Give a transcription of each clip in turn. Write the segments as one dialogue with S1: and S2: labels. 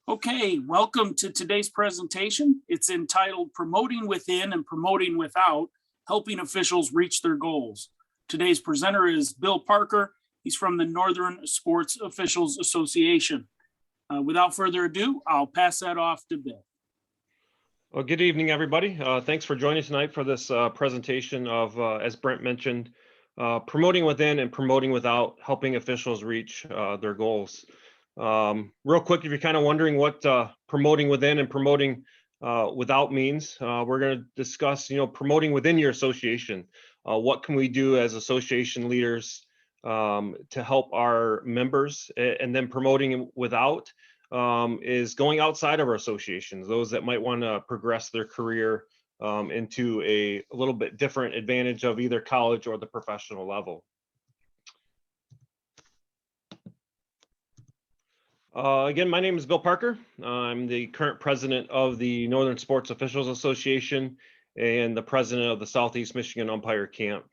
S1: Okay, welcome to today's presentation. It's entitled Promoting Within and Promoting Without, Helping Officials Reach Their Goals. Today's presenter is Bill Parker. He's from the Northern Sports Officials Association. Without further ado, I'll pass that off to Bill.
S2: Well, good evening, everybody. Thanks for joining tonight for this presentation of, as Brent mentioned, promoting within and promoting without, helping officials reach their goals. Real quick, if you're kind of wondering what promoting within and promoting without means, we're going to discuss, promoting within your association. What can we do as association leaders to help our members, and then promoting without is going outside of our associations, those that might want to progress their career into a little bit different advantage of either college or the professional level. Again, my name is Bill Parker. I'm the current president of the Northern Sports Officials Association and the president of the Southeast Michigan Umpire Camp.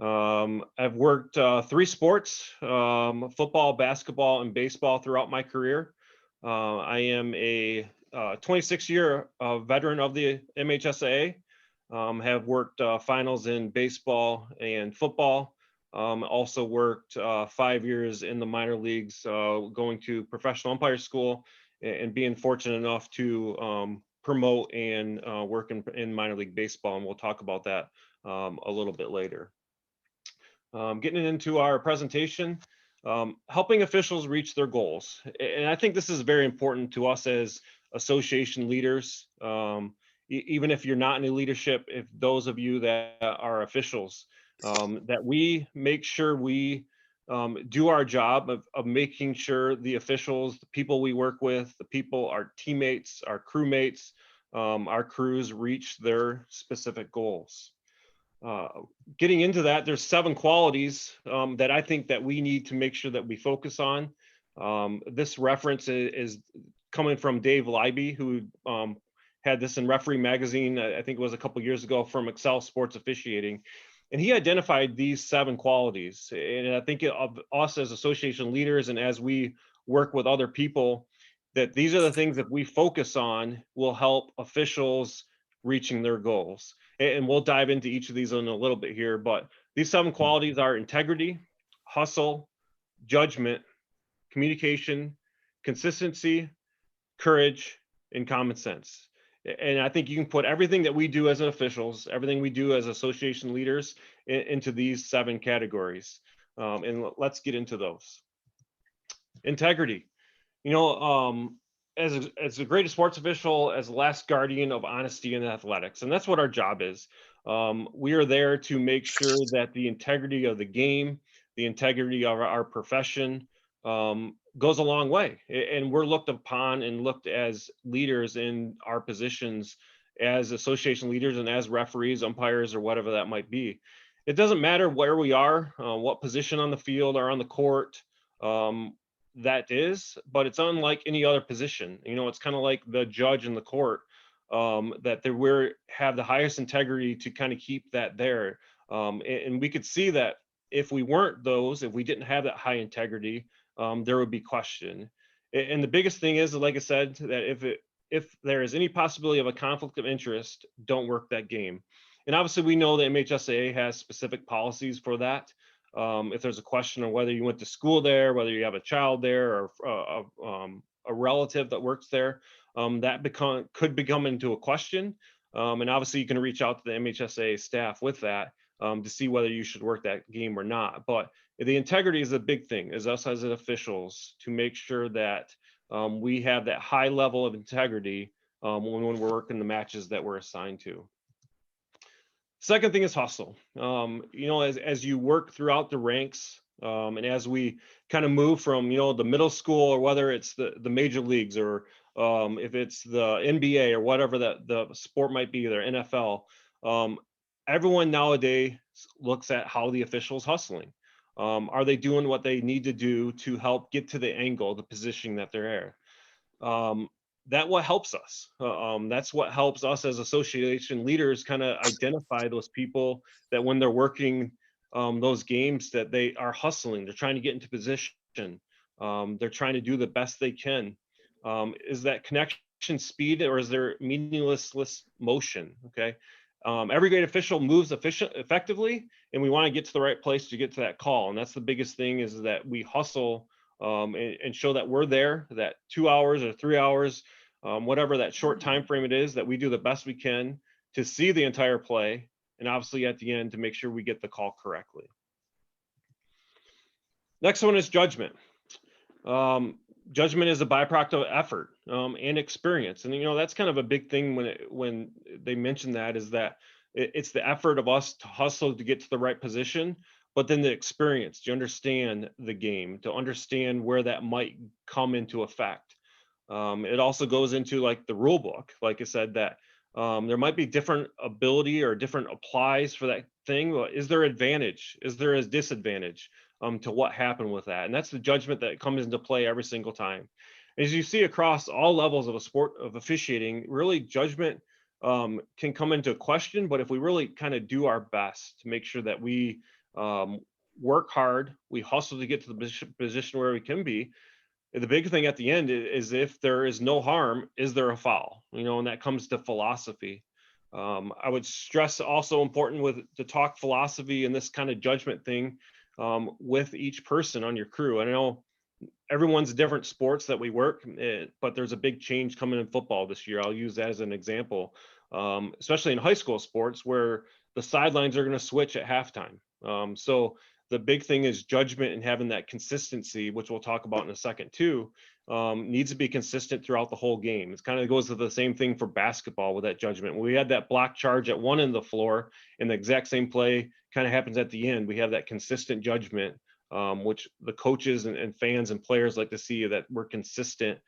S2: I've worked three sports, football, basketball, and baseball throughout my career. I am a 26-year veteran of the MHSAA, have worked finals in baseball and football. Also worked 5 years in the minor leagues, going to professional umpire school and being fortunate enough to promote and work in minor league baseball. And we'll talk about that a little bit later. Getting into our presentation, helping officials reach their goals. And I think this is very important to us as association leaders. Even if you're not in leadership, if those of you that are officials, that we make sure we do our job of making sure the officials, the people we work with, the people, our teammates, our crewmates, our crews reach their specific goals. Getting into that, there's 7 qualities that I think that we need to make sure that we focus on. This reference is coming from Dave Leiby, who had this in Referee Magazine, I think it was a couple years ago, from Excel Sports Officiating. And he identified these 7 qualities. And I think of us as association leaders and as we work with other people, that these are the things that we focus on will help officials reaching their goals. And we'll dive into each of these in a little bit here, but these 7 qualities are integrity, hustle, judgment, communication, consistency, courage, and common sense. And I think you can put everything that we do as officials, everything we do as association leaders into these 7 categories. And let's get into those. Integrity. As the greatest sports official, as the last guardian of honesty in athletics, and that's what our job is. We are there to make sure that the integrity of the game, the integrity of our profession goes a long way. And we're looked upon and looked as leaders in our positions as association leaders and as referees, umpires, or whatever that might be. It doesn't matter where we are, what position on the field or on the court that is, but it's unlike any other position. It's kind of like the judge in the court, that we have the highest integrity to kind of keep that there. And we could see that if we weren't those, if we didn't have that high integrity, there would be question. And the biggest thing is, like I said, that if there is any possibility of a conflict of interest, don't work that game. And obviously we know that MHSAA has specific policies for that. If there's a question of whether you went to school there, whether you have a child there or a relative that works there, that could become into a question. And obviously you can reach out to the MHSAA staff with that to see whether you should work that game or not. But the integrity is a big thing, is us as officials to make sure that we have that high level of integrity when we're working the matches that we're assigned to. Second thing is hustle. As you work throughout the ranks, and as we kind of move from, the middle school, or whether it's the major leagues, or if it's the NBA or whatever that the sport might be, their NFL, everyone nowadays looks at how the official's hustling. Are they doing what they need to do to help get to the angle, the position that they're there? That's what helps us. That's what helps us as association leaders kind of identify those people that when they're working those games, that they are hustling. They're trying to get into position. They're trying to do the best they can. Is that connection speed, or is there meaningless motion? Okay. Every great official moves effectively, and we want to get to the right place to get to that call. And that's the biggest thing, is that we hustle and show that we're there, that 2 hours or 3 hours, whatever that short time frame it is, that we do the best we can to see the entire play, and obviously at the end to make sure we get the call correctly. Next one is judgment. Judgment is a byproduct of effort and experience, and that's kind of a big thing when they mention that, is that it's the effort of us to hustle to get to the right position, but then the experience to understand the game, to understand where that might come into effect. It also goes into like the rule book, like I said, that there might be different ability or different applies for that thing. Is there advantage? Is there a disadvantage to what happened with that? And that's the judgment that comes into play every single time. As you see across all levels of a sport of officiating, really judgment can come into question. But if we really kind of do our best to make sure that we work hard, we hustle to get to the position where we can be, the big thing at the end is, if there is no harm, is there a foul? And that comes to philosophy. I would stress also important to talk philosophy and this kind of judgment thing with each person on your crew. I know everyone's different sports that we work, but there's a big change coming in football this year. I'll use that as an example, especially in high school sports, where the sidelines are going to switch at halftime. So the big thing is judgment, and having that consistency, which we'll talk about in a second too, needs to be consistent throughout the whole game. It kind of goes to the same thing for basketball with that judgment. When we had that block charge at one end of the floor, and the exact same play kind of happens at the end, we have that consistent judgment, which the coaches and fans and players like to see, that we're consistent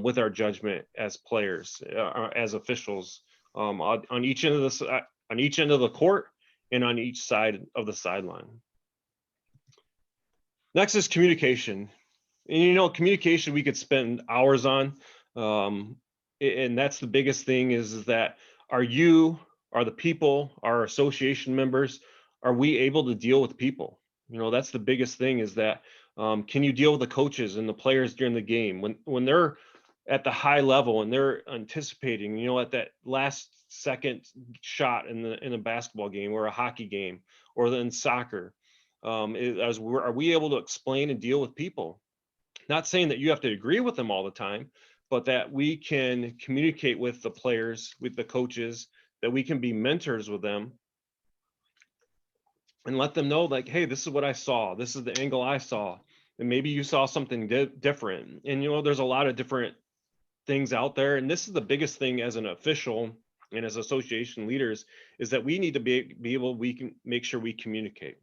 S2: with our judgment as players, as officials, on each end of the court and on each side of the sideline. Next is communication. And communication we could spend hours on, and that's the biggest thing, is that are the people, our association members, are we able to deal with people? That's the biggest thing, is that can you deal with the coaches and the players during the game when they're at the high level and they're anticipating, at that last second shot in a basketball game or a hockey game or in soccer. Are we able to explain and deal with people? Not saying that you have to agree with them all the time, but that we can communicate with the players, with the coaches, that we can be mentors with them and let them know, like, hey, this is what I saw. This is the angle I saw. And maybe you saw something different. And, there's a lot of different things out there. And this is the biggest thing as an official and as association leaders, is that we need to be able, we can make sure we communicate.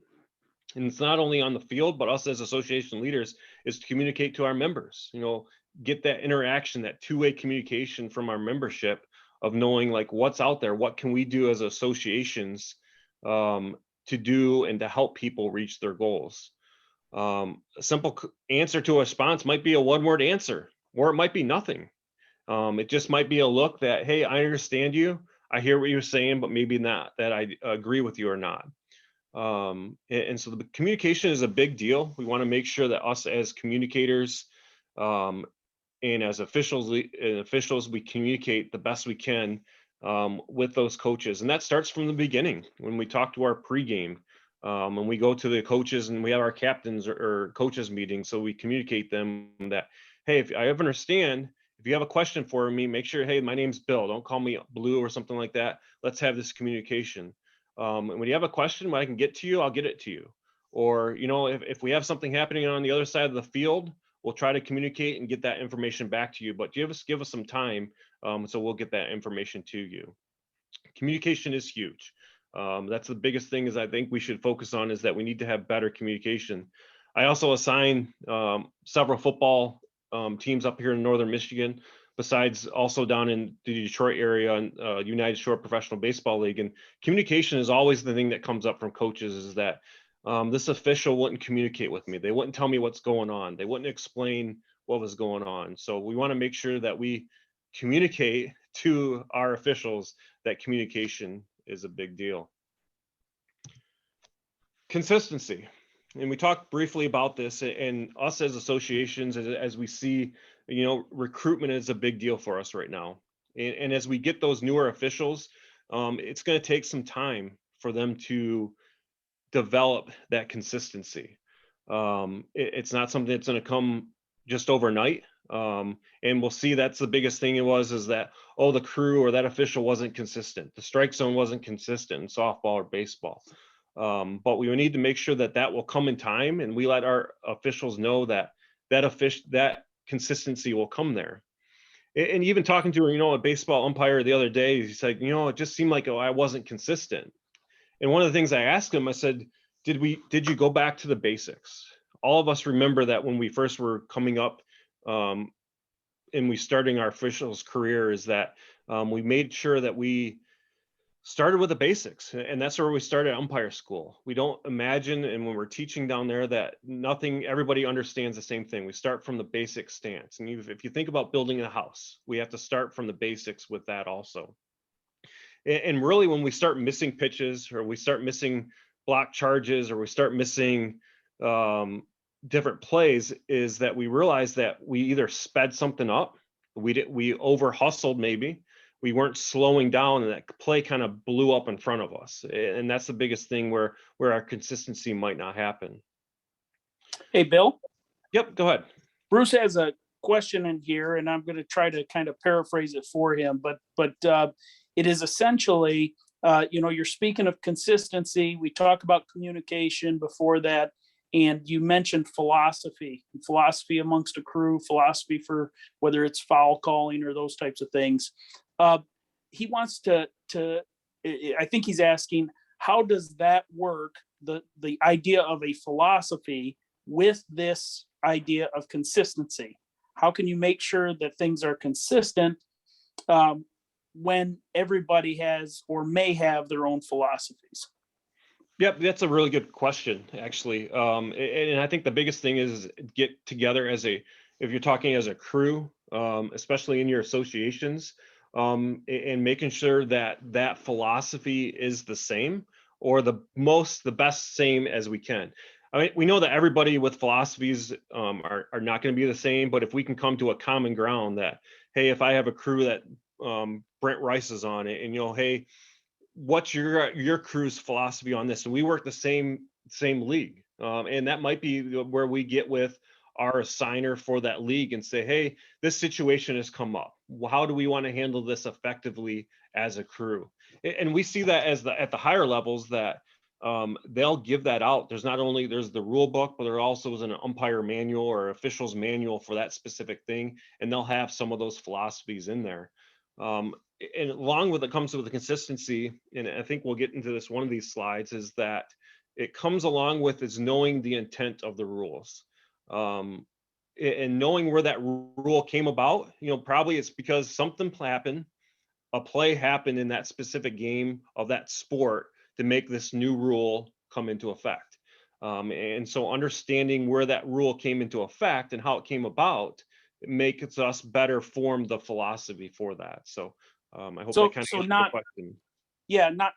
S2: And it's not only on the field, but us as association leaders, is to communicate to our members, get that interaction, that two-way communication from our membership, of knowing like what's out there, what can we do as associations to do and to help people reach their goals. A simple answer to a response might be a one-word answer, or it might be nothing. It just might be a look that, hey, I understand you, I hear what you're saying, but maybe not that I agree with you or not. And so the communication is a big deal. We want to make sure that us as communicators and as officials, we communicate the best we can with those coaches. And that starts from the beginning, when we talk to our pregame, when we go to the coaches and we have our captains or coaches meeting. So we communicate them that, hey, if I ever understand, if you have a question for me, make sure, hey, my name's Bill, don't call me Blue or something like that. Let's have this communication. And when you have a question, when I can get to you, I'll get it to you. Or, if we have something happening on the other side of the field, we'll try to communicate and get that information back to you, but give us some time. So we'll get that information to you. Communication is huge. That's the biggest thing, is I think we should focus on, is that we need to have better communication. I also assign several football teams up here in Northern Michigan, besides also down in the Detroit area and United Shore Professional Baseball League. And communication is always the thing that comes up from coaches, is that this official wouldn't communicate with me. They wouldn't tell me what's going on. They wouldn't explain what was going on. So we want to make sure that we communicate to our officials that communication is a big deal. Consistency. And we talked briefly about this, and us as associations, as we see recruitment is a big deal for us right now. And as we get those newer officials, it's going to take some time for them to develop that consistency. It's not something that's going to come just overnight. And we'll see that's the biggest thing is that, oh, the crew or that official wasn't consistent. The strike zone wasn't consistent in softball or baseball. But we need to make sure that will come in time, and we let our officials know that that consistency will come there. And even talking to a baseball umpire the other day, he's like, it just seemed like I wasn't consistent. And one of the things I asked him, I said, did you go back to the basics? All of us remember that when we first were coming up and we starting our officials career, is that we made sure that we started with the basics, and that's where we started umpire school. We don't imagine, and when we're teaching down there, that everybody understands the same thing. We start from the basic stance. And if you think about building a house, we have to start from the basics with that also. And really, when we start missing pitches, or we start missing block charges, or we start missing different plays, is that we realize that we either sped something up, we over hustled, maybe we weren't slowing down, and that play kind of blew up in front of us. And that's the biggest thing where our consistency might not happen.
S1: Hey, Bill.
S2: Yep, go ahead.
S1: Bruce has a question in here, and I'm going to try to kind of paraphrase it for him, but it is essentially, you're speaking of consistency. We talk about communication before that, and you mentioned philosophy amongst a crew, philosophy for whether it's foul calling or those types of things. He wants to, I think he's asking, how does that work, the idea of a philosophy with this idea of consistency? How can you make sure that things are consistent when everybody has or may have their own philosophies?
S2: Yep, that's a really good question, actually. And I think the biggest thing is get together if you're talking as a crew, especially in your associations, and making sure that philosophy is the same, or the best same as we can. I mean, we know that everybody with philosophies are not going to be the same, but if we can come to a common ground that, hey, if I have a crew that Brent Rice is on it, and hey, what's your crew's philosophy on this? And we work the same league, and that might be where we get with our assigner for that league and say, hey, this situation has come up. How do we want to handle this effectively as a crew? And we see that at the higher levels, that they'll give that out. There's the rule book, but there also is an umpire manual or officials manual for that specific thing, and they'll have some of those philosophies in there. And along with it comes with the consistency, and I think we'll get into this one of these slides, is that it comes along with is knowing the intent of the rules, and knowing where that rule came about. Probably it's because something happened, a play happened in that specific game of that sport to make this new rule come into effect. And so understanding where that rule came into effect and how it came about, it makes us better form the philosophy for that. So I hope that kind of answers the question.
S1: Yeah, not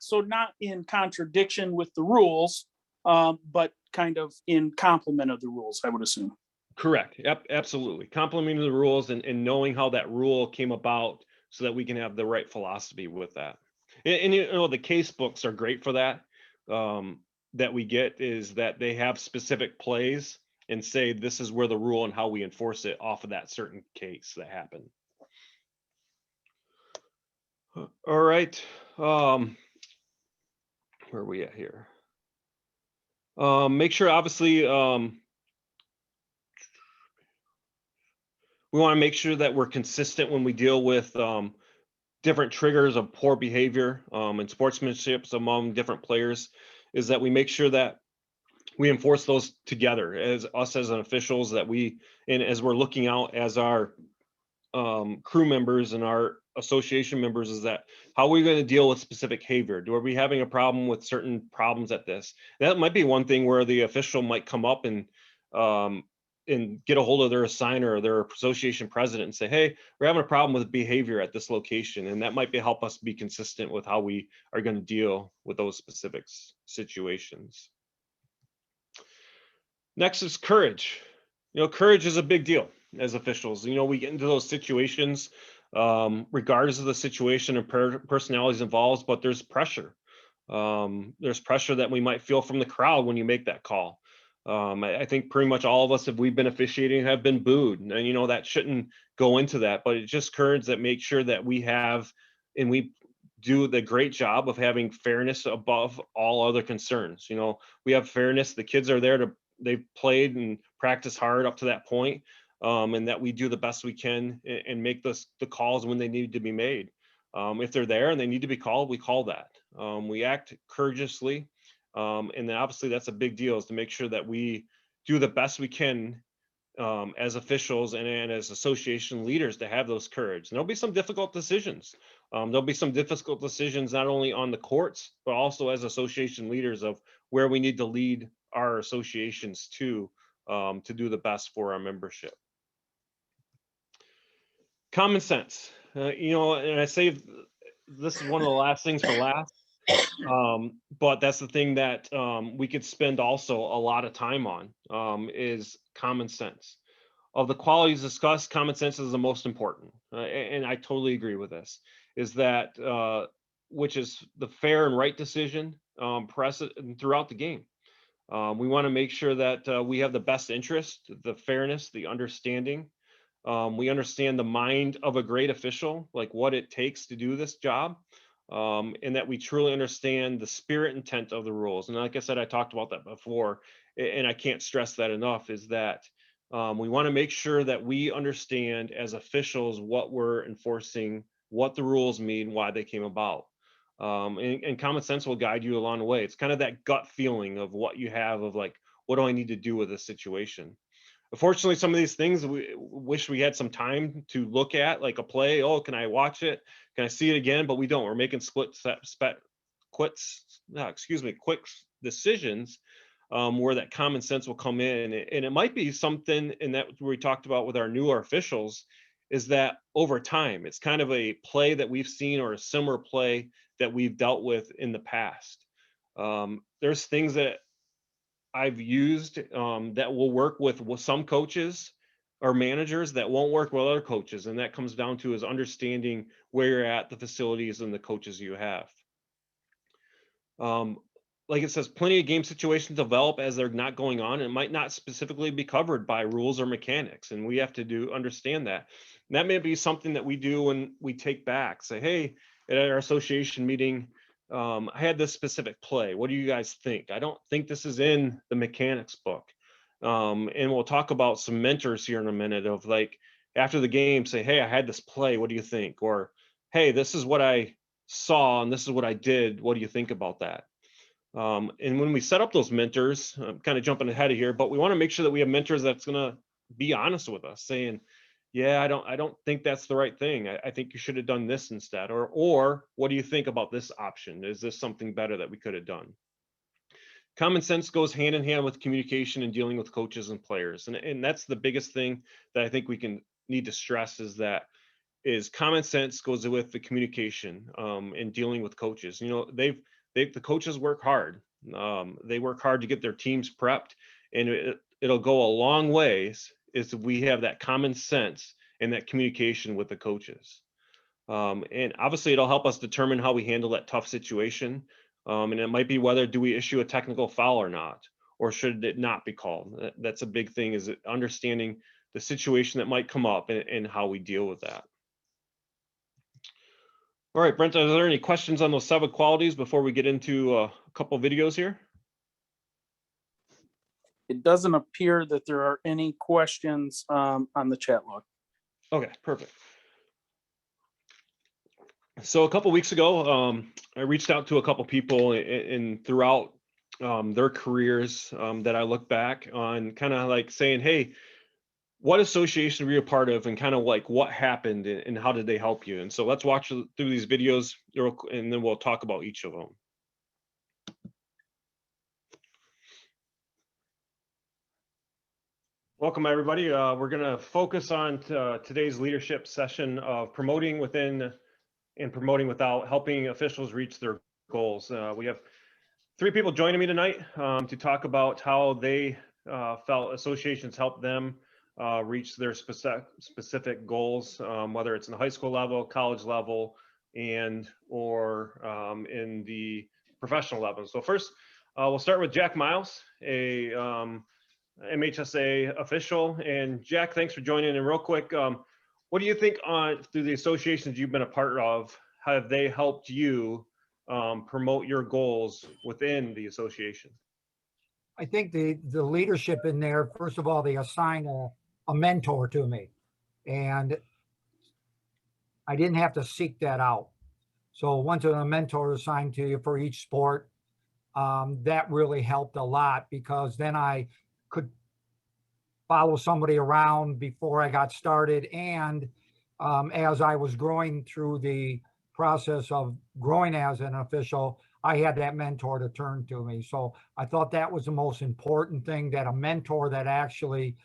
S1: in contradiction with the rules, but kind of in complement of the rules, I would assume.
S2: Correct. Yep, absolutely. Complementing the rules and knowing how that rule came about, so that we can have the right philosophy with that. And the case books are great for that. That we get is that they have specific plays and say this is where the rule and how we enforce it off of that certain case that happened. All right. Where are we at here? Make sure, obviously, we want to make sure that we're consistent when we deal with different triggers of poor behavior and sportsmanship among different players, is that we make sure that we enforce those together as officials, and as we're looking out as our crew members and our association members, is that how are we going to deal with specific behavior? Are we having a problem with certain problems at this? That might be one thing where the official might come up and get a hold of their assigner or their association president and say, hey, we're having a problem with behavior at this location. And that might help us be consistent with how we are going to deal with those specific situations. Next is courage. Courage is a big deal. as officials. We get into those situations, regardless of the situation and personalities involved, but there's pressure. There's pressure that we might feel from the crowd when you make that call. I think pretty much all of us, if we've been officiating, have been booed, and that shouldn't go into that. But it's just currents that make sure that we have, and we do the great job of having fairness above all other concerns. We have fairness. The kids are there they've played and practiced hard up to that point, and that we do the best we can and make the calls when they need to be made. If they're there and they need to be called, we call that. We act courageously. And then obviously that's a big deal, is to make sure that we do the best we can as officials and as association leaders to have those courage. And there'll be some difficult decisions. There'll be some difficult decisions, not only on the courts, but also as association leaders, of where we need to lead our associations to do the best for our membership. Common sense, and I say this is one of the last things for last, but that's the thing that we could spend also a lot of time on, is common sense. Of the qualities discussed, common sense is the most important, and I totally agree with this. Is that which is the fair and right decision, precedent throughout the game. We want to make sure that we have the best interest, the fairness, the understanding. We understand the mind of a great official, like what it takes to do this job, and that we truly understand the spirit intent of the rules. And like I said, I talked about that before, and I can't stress that enough, is that we want to make sure that we understand as officials what we're enforcing, what the rules mean, why they came about. And common sense will guide you along the way. It's kind of that gut feeling of what you have, of like, what do I need to do with this situation? Unfortunately, some of these things we wish we had some time to look at, like a play. Oh, can I watch it? Can I see it again? But we don't. We're making quick decisions, where that common sense will come in. And it might be something in that we talked about with our newer officials, is that over time, it's kind of a play that we've seen, or a similar play that we've dealt with in the past. There's things that I've used that will work with some coaches or managers that won't work with other coaches. And that comes down to is understanding where you're at, the facilities and the coaches you have. Like it says, plenty of game situations develop as they're not going on. It might not specifically be covered by rules or mechanics. And we have to understand that. And that may be something that we do when we take back, say, hey, at our association meeting, I had this specific play. What do you guys think? I don't think this is in the mechanics book. And we'll talk about some mentors here in a minute, of like, after the game, say, hey, I had this play. What do you think? Or, hey, this is what I saw and this is what I did. What do you think about that? And when we set up those mentors, I'm kind of jumping ahead of here, but we want to make sure that we have mentors that's going to be honest with us, saying, yeah, I don't think that's the right thing. I think you should have done this instead. Or what do you think about this option? Is this something better that we could have done? Common sense goes hand in hand with communication and dealing with coaches and players. And that's the biggest thing that I think we need to stress, is common sense goes with the communication, and dealing with coaches. The coaches work hard. They work hard to get their teams prepped, and it'll go a long ways if we have that common sense and that communication with the coaches. And obviously it'll help us determine how we handle that tough situation. And it might be whether do we issue a technical foul or not, or should it not be called? That's a big thing, is understanding the situation that might come up and how we deal with that. All right, Brent, are there any questions on those 7 qualities before we get into a couple videos here?
S1: It doesn't appear that there are any questions on the chat log.
S2: Okay, perfect. So a couple weeks ago, I reached out to a couple people and throughout their careers that I look back on, kind of like saying, hey, what association were you a part of, and kind of like what happened and how did they help you? And so let's watch through these videos, and then we'll talk about each of them. Welcome, everybody. We're going to focus on today's leadership session of promoting within and promoting without, helping officials reach their goals. We have 3 people joining me tonight to talk about how they felt associations help them reach their specific goals, whether it's in the high school level, college level, and or in the professional level. So first, we'll start with Jack Miles, a MHSA official. And Jack, thanks for joining in real quick. What do you think through the associations you've been a part of, have they helped you promote your goals within the association?
S3: I think the leadership in there, first of all, they assign a mentor to me, and I didn't have to seek that out. So once a mentor is assigned to you for each sport, that really helped a lot, because then I could follow somebody around before I got started. And as I was growing through the process of growing as an official, I had that mentor to turn to me. So I thought that was the most important thing, that a mentor that actually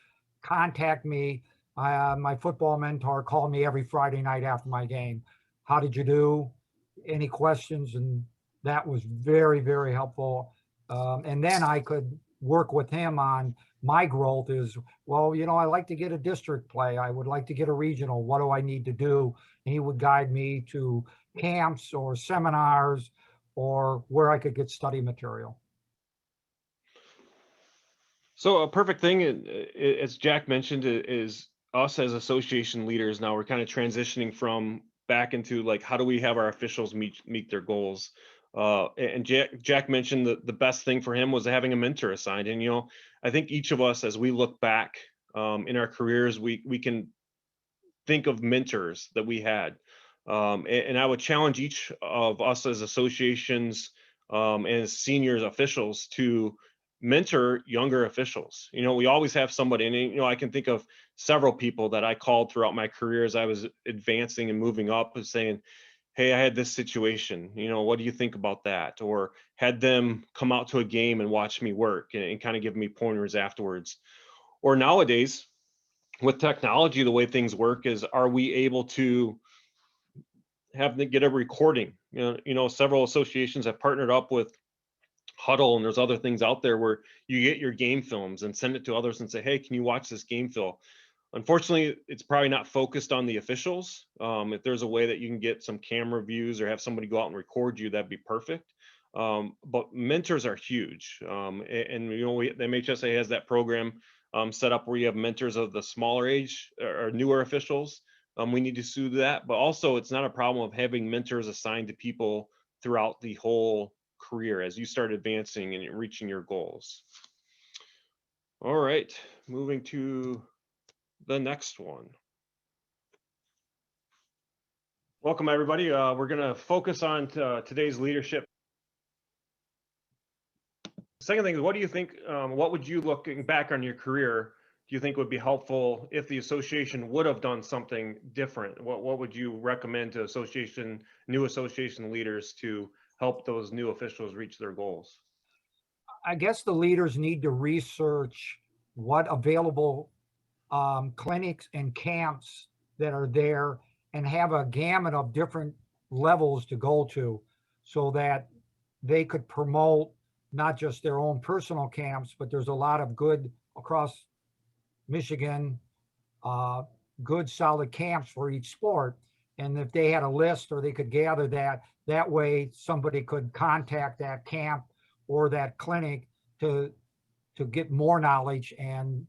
S3: contact me. My football mentor called me every Friday night after my game. How did you do? Any questions? And that was very, very helpful. And then I could work with him on my growth is, well, you know, I like to get a district play. I would like to get a regional. What do I need to do? And he would guide me to camps or seminars or where I could get study material.
S2: So a perfect thing, as Jack mentioned, is us as association leaders. Now we're kind of transitioning from back into like, how do we have our officials meet their goals? And Jack mentioned the best thing for him was having a mentor assigned. And, you know, I think each of us, as we look back in our careers, we can think of mentors that we had. And I would challenge each of us as associations and as seniors officials to mentor younger officials. You know, we always have somebody, and you know, I can think of several people that I called throughout my career as I was advancing and moving up, and saying, hey, I had this situation, you know, what do you think about that? Or had them come out to a game and watch me work and kind of give me pointers afterwards. Or nowadays, with technology, the way things work is, are we able to have them get a recording? You know, several associations have partnered up with Huddle, and there's other things out there where you get your game films and send it to others and say, hey, can you watch this game film? Unfortunately, it's probably not focused on the officials. If there's a way that you can get some camera views or have somebody go out and record you, that'd be perfect. But mentors are huge. And you know, the MHSA has that program set up where you have mentors of the smaller age or newer officials. We need to do that, but also it's not a problem of having mentors assigned to people throughout the whole career as you start advancing and reaching your goals. All right, moving to the next one. Welcome, everybody. We're going to focus on today's leadership. Second thing is, what do you think, what would you, looking back on your career, do you think would be helpful if the association would have done something different? What would you recommend to new association leaders to help those new officials reach their goals?
S3: I guess the leaders need to research what available clinics and camps that are there, and have a gamut of different levels to go to, so that they could promote not just their own personal camps, but there's a lot of good across Michigan, good solid camps for each sport. And if they had a list, or they could gather that way somebody could contact that camp or that clinic to get more knowledge and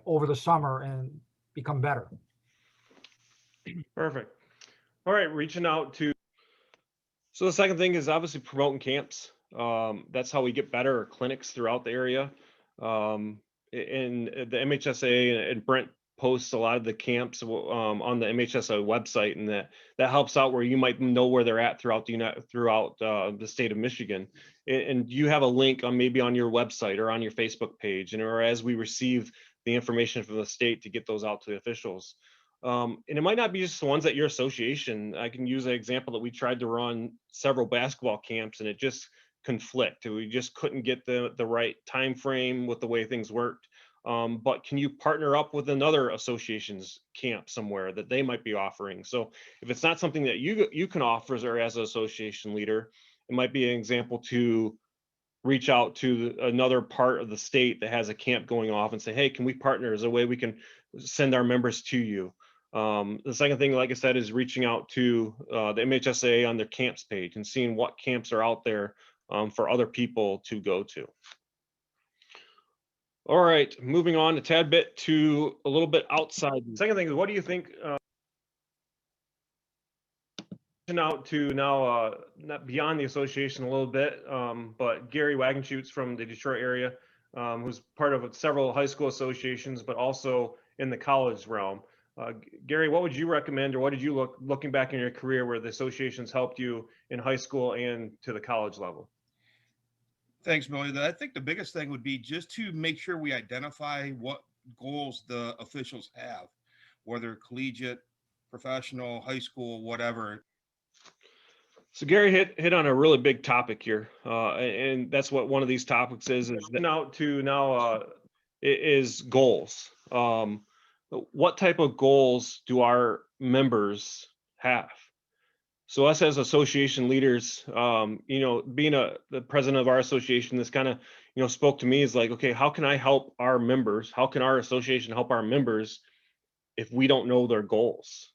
S3: over the summer and become better.
S2: Perfect. All right, reaching out to. So the second thing is obviously promoting camps. That's how we get better clinics throughout the area. And the MHSA and Brent posts a lot of the camps on the MHSA website, and that helps out where you might know where they're at throughout the state of Michigan. And you have a link maybe on your website or on your Facebook page, and or as we receive the information from the state to get those out to the officials. And it might not be just the ones at your association. I can use an example that we tried to run several basketball camps, and it just conflict. We just couldn't get the right time frame with the way things worked. But can you partner up with another association's camp somewhere that they might be offering? So if it's not something that you can offer or as an association leader, it might be an example to reach out to another part of the state that has a camp going off and say, hey, can we partner? Is there a way we can send our members to you? The second thing, like I said, is reaching out to the MHSA on their camps page and seeing what camps are out there for other people to go to. All right, moving on a tad bit to a little bit outside. The second thing is, what do you think? Out to now, not beyond the association a little bit, but Gary Wagenschutz from the Detroit area, who's part of several high school associations, but also in the college realm. Gary, what would you recommend, or what did you looking back in your career where the associations helped you in high school and to the college level?
S4: Thanks, Billy. I think the biggest thing would be just to make sure we identify what goals the officials have, whether collegiate, professional, high school, whatever.
S2: So Gary hit on a really big topic here, and that's what one of these topics is out to now is goals. What type of goals do our members have? So us as association leaders, being the president of our association, this kind of, spoke to me is like, okay, how can I help our members? How can our association help our members if we don't know their goals?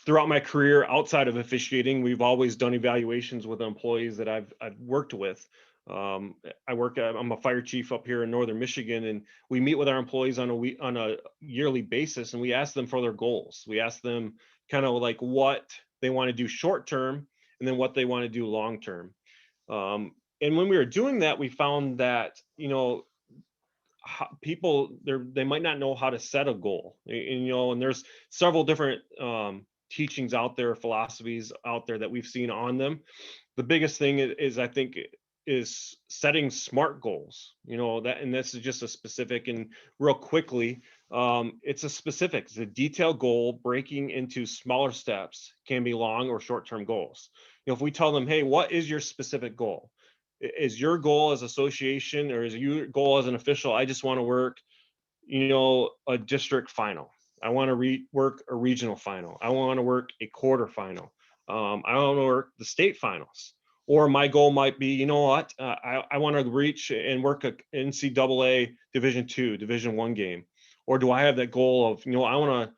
S2: Throughout my career outside of officiating, we've always done evaluations with employees that I've worked with. I'm a fire chief up here in Northern Michigan, and we meet with our employees on a yearly basis, and we ask them for their goals. We ask them kind of like what they want to do short term, and then what they want to do long term. And when we were doing that, we found that, people they might not know how to set a goal, and there's several different teachings out there, philosophies out there that we've seen on them. The biggest thing is I think is setting SMART goals, and this is just a specific, and real quickly, it's a detailed goal breaking into smaller steps, can be long or short-term goals. If we tell them, hey, what is your specific goal? Is your goal as association, or is your goal as an official, I just want to work, a district final. I want to work a regional final. I want to work a quarterfinal. I want to work the state finals. Or my goal might be, I want to reach and work a NCAA Division II, Division I game. Or do I have that goal of, I want to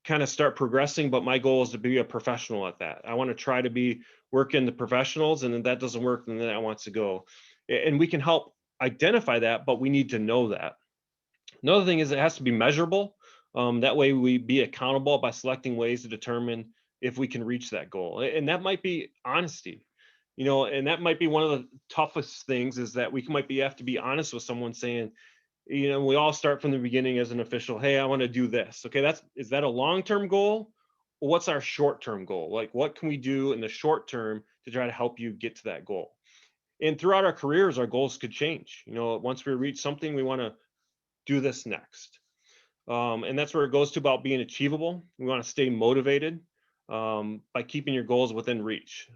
S2: kind of start progressing, but my goal is to be a professional at that. I want to try to work in the professionals, and if that doesn't work, then I want to go. And we can help identify that, but we need to know that. Another thing is it has to be measurable. That way we be accountable by selecting ways to determine if we can reach that goal. And that might be honesty, and that might be one of the toughest things, is that we might have to be honest with someone, saying, we all start from the beginning as an official. Hey, I want to do this. Okay, is that a long-term goal? Or what's our short-term goal? Like, what can we do in the short term to try to help you get to that goal? And throughout our careers, our goals could change. Once we reach something, we want to do this next. And that's where it goes to about being achievable. We want to stay motivated by keeping your goals within reach.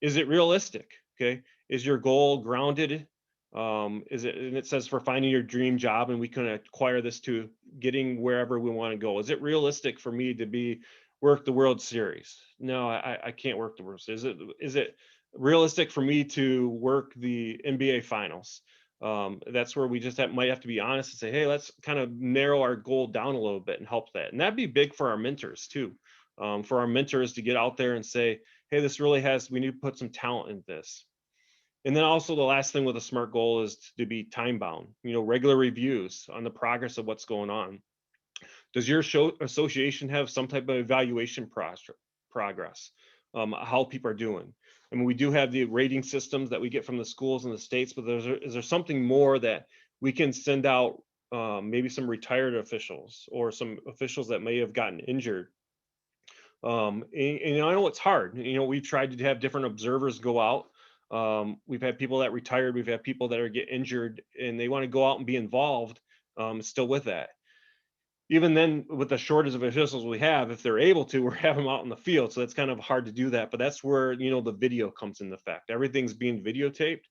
S2: Is it realistic? Okay. Is your goal grounded? And it says for finding your dream job, and we can acquire this to getting wherever we want to go. Is it realistic for me to work the World Series? No, I can't work the World Series. Is it realistic for me to work the NBA Finals? That's where we just might have to be honest and say, hey, let's kind of narrow our goal down a little bit and help that. And that'd be big for our mentors too. For our mentors to get out there and say, hey, we need to put some talent in this. And then also the last thing with a SMART goal is to be time bound, regular reviews on the progress of what's going on. Does your association have some type of evaluation progress, how people are doing? I mean, we do have the rating systems that we get from the schools and the states, but is there something more that we can send out, maybe some retired officials or some officials that may have gotten injured? And I know it's hard. We've tried to have different observers go out. We've had people that retired. We've had people that get injured, and they want to go out and be involved still with that. Even then, with the shortage of officials we have, if they're able to, we're having them out in the field. So that's kind of hard to do that. But that's where, the video comes into effect. Everything's being videotaped.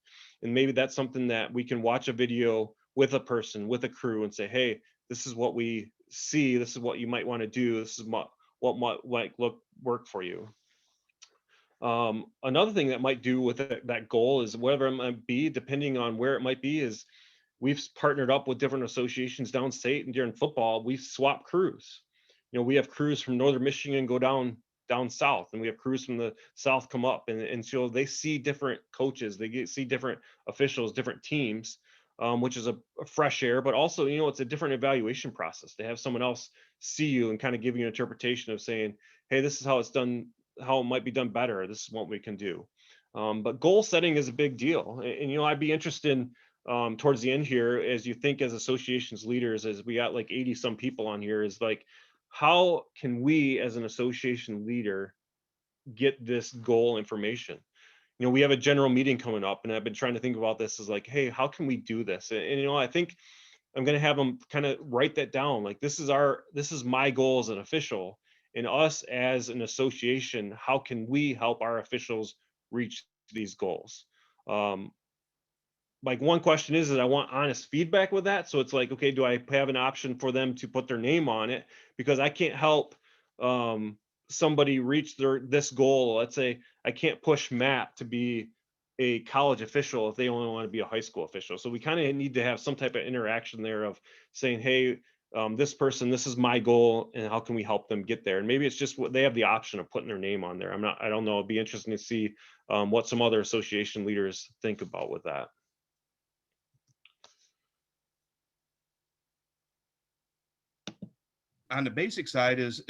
S2: And maybe that's something that we can watch a video with a person, with a crew, and say, hey, this is what we see. This is what you might want to do. This is what might work for you. Another thing that might do with that goal is whatever it might be, depending on where it might be, is we've partnered up with different associations downstate, and during football, we swap crews. We have crews from Northern Michigan go down south, and we have crews from the south come up, and so they see different coaches, see different officials, different teams, which is a fresh air, but also, it's a different evaluation process to have someone else see you and kind of give you an interpretation of saying, hey, this is how it's done, how it might be done better. This is what we can do. But goal setting is a big deal. And I'd be interested in, towards the end here, as you think as associations leaders, as we got like 80 some people on here, is like, how can we as an association leader get this goal information? We have a general meeting coming up, and I've been trying to think about this as like, hey, how can we do this? And I think I'm going to have them kind of write that down. Like, this is my goal as an official, and us as an association, how can we help our officials reach these goals? Like, one question is I want honest feedback with that. So it's like, okay, do I have an option for them to put their name on it? Because I can't help somebody reach this goal. Let's say I can't push Matt to be a college official if they only want to be a high school official. So we kind of need to have some type of interaction there of saying, hey, this person, this is my goal, and how can we help them get there? And maybe it's just what they have the option of putting their name on there. I don't know. It'd be interesting to see what some other association leaders think about with that.
S4: On the basic side is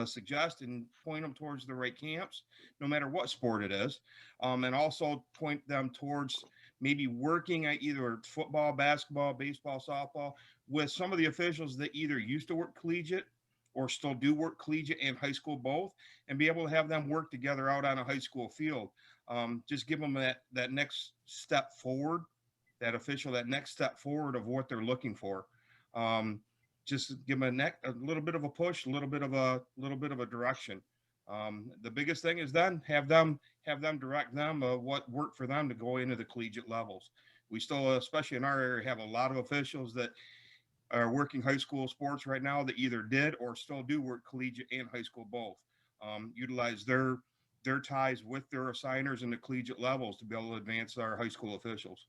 S4: suggest and point them towards the right camps, no matter what sport it is, and also point them towards maybe working at either football, basketball, baseball, softball with some of the officials that either used to work collegiate or still do work collegiate and high school both, and be able to have them work together out on a high school field. Just give them that next step forward, that official, that next step forward of what they're looking for. Just give them a little bit of a push, a little bit of a direction. The biggest thing is then have them direct them what worked for them to go into the collegiate levels. We still, especially in our area, have a lot of officials that are working high school sports right now that either did or still do work collegiate and high school both. Utilize their ties with their assigners in the collegiate levels to be able to advance our high school officials.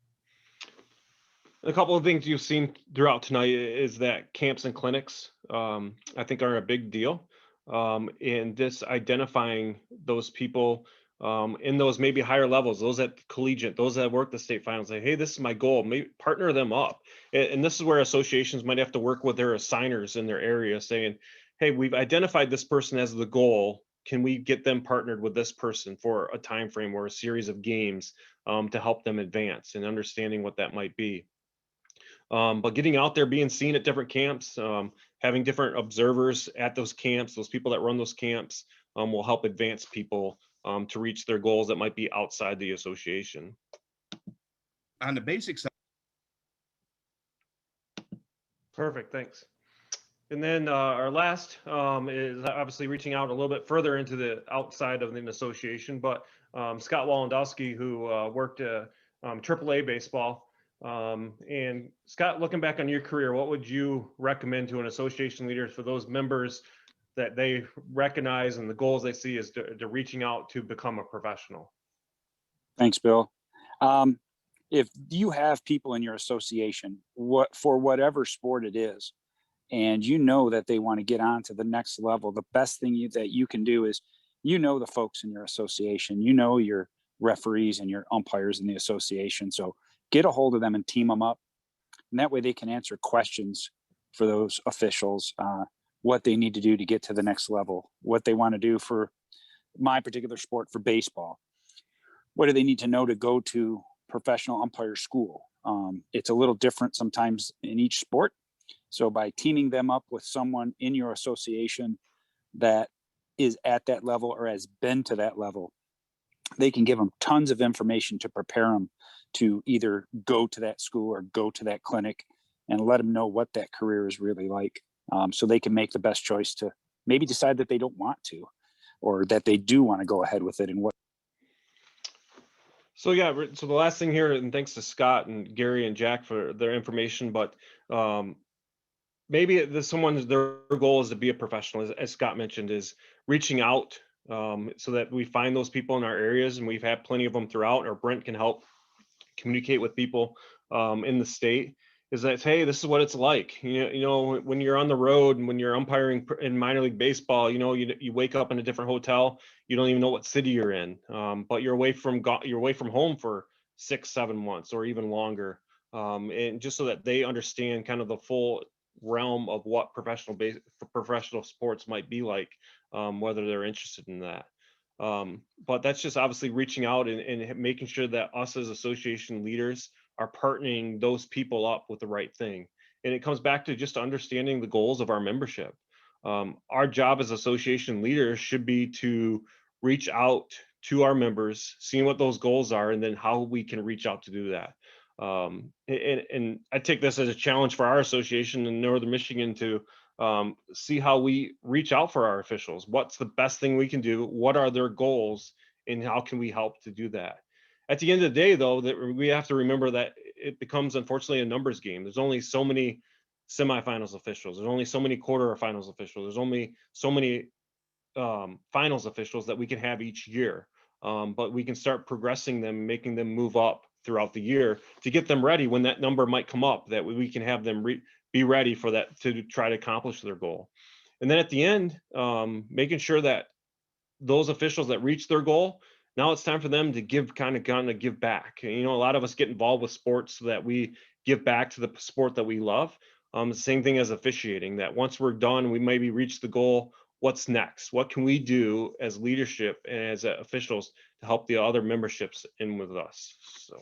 S2: A couple of things you've seen throughout tonight is that camps and clinics, I think, are a big deal. And this identifying those people in those maybe higher levels, those at collegiate, those that work the state finals, say, hey, this is my goal. Maybe partner them up. And this is where associations might have to work with their assigners in their area, saying, hey, we've identified this person as the goal. Can we get them partnered with this person for a time frame or a series of games to help them advance, and understanding what that might be. But getting out there, being seen at different camps, having different observers at those camps, those people that run those camps, will help advance people to reach their goals that might be outside the association.
S4: On the basic side.
S2: Perfect, thanks. And then our last is obviously reaching out a little bit further into the outside of an association, but Scott Wallandowski, who worked AAA baseball. And Scott, looking back on your career, what would you recommend to an association leader for those members that they recognize and the goals they see is to reaching out to become a professional?
S5: Thanks, Bill. If you have people in your association, for whatever sport it is, and you know that they want to get on to the next level, the best thing that you can do is, the folks in your association, your referees and your umpires in the association. So get a hold of them and team them up. And that way they can answer questions for those officials, what they need to do to get to the next level, what they want to do for my particular sport, for baseball. What do they need to know to go to professional umpire school? It's a little different sometimes in each sport. So by teaming them up with someone in your association that is at that level or has been to that level, they can give them tons of information to prepare them to either go to that school or go to that clinic, and let them know what that career is really like. So they can make the best choice to maybe decide that they don't want to, or that they do want to go ahead with it. And what.
S2: So yeah, so the last thing here, and thanks to Scott and Gary and Jack for their information, but maybe their goal is to be a professional, as Scott mentioned, is reaching out so that we find those people in our areas, and we've had plenty of them throughout, or Brent can help communicate with people in the state, is that, hey, this is what it's like. You know, when you're on the road and when you're umpiring in minor league baseball, you know, you wake up in a different hotel, you don't even know what city you're in, but you're away from home for 6-7 months or even longer, and just so that they understand kind of the full realm of what professional sports might be like, whether they're interested in that. But that's just obviously reaching out and making sure that us as association leaders are partnering those people up with the right thing. And it comes back to just understanding the goals of our membership. Our job as association leaders should be to reach out to our members, seeing what those goals are, and then how we can reach out to do that. And I take this as a challenge for our association in Northern Michigan to see how we reach out for our officials. What's the best thing we can do? What are their goals? And how can we help to do that? At the end of the day, though, that we have to remember that it becomes, unfortunately, a numbers game. There's only so many semifinals officials. There's only so many quarterfinals officials. There's only so many finals officials that we can have each year. But we can start progressing them, making them move up throughout the year to get them ready when that number might come up, that we can have them be ready for that, to try to accomplish their goal. And then at the end, making sure that those officials that reach their goal, now it's time for them to give back. And, you know, a lot of us get involved with sports so that we give back to the sport that we love. The same thing as officiating, that once we're done, we maybe reach the goal. What's next? What can we do as leadership and as officials to help the other memberships in with us? So,